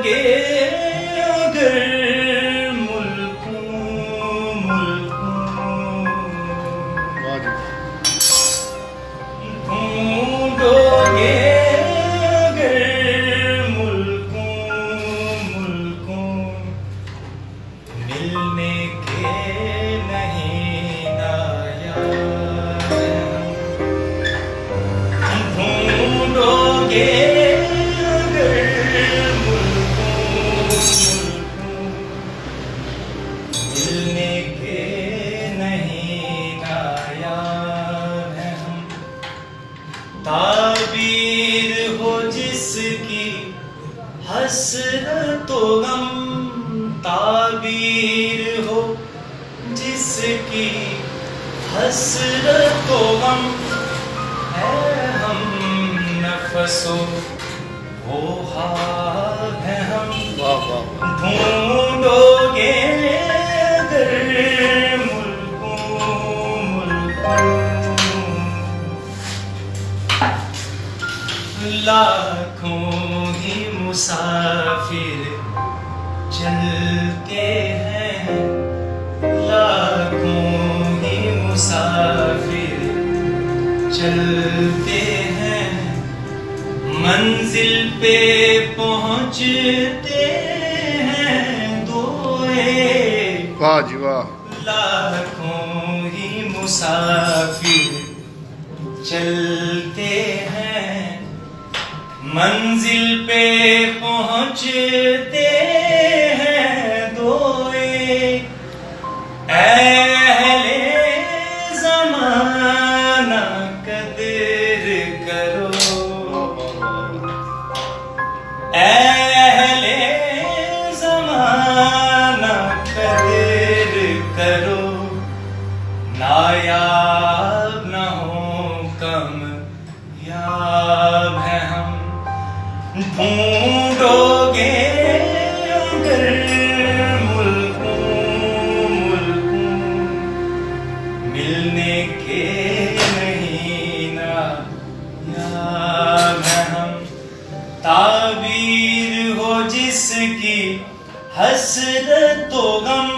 ढूंढोगे अगर मुल्कों ढूंढोगे अगर मुल्कों मिलने के नहीं नायाब ढूंढोगे अगर मुल्कों मिलने के नहीं नायाब हैं हम ताबीर हो जिसकी हसरतो गम ताबीर हो जिसकी हसरतो गम है हम नफसो वो हाल है हम ढूंढोगे अगर लाखों ही मुसाफिर चलते हैं लाखों ही मुसाफिर चलते हैं मंजिल पे पहुंचते हैं दोए वाह जी वाह लाखों ही मुसाफिर चलते हैं मंजिल पे पहुंचते हैं दोए अहले ज़माना कदर करो अहले ज़माना कदर करो नायाब न हो कम याब है हम ढूंढोगे अगर मुल्कों मिलने के नहीं नायाब हैं हम ताबीर हो जिसकी हसरतो गम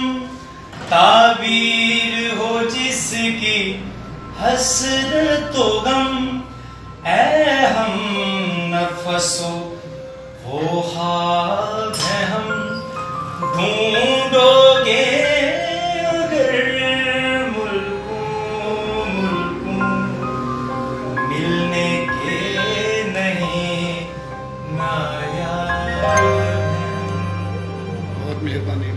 ताबीर हो जिसकी हसरतो गम ऐ हम नफसो वो हाल है हम ढूंढोगे अगर मुल्कों मिलने के नहीं नायाब हैं। बहुत मेहरबानी।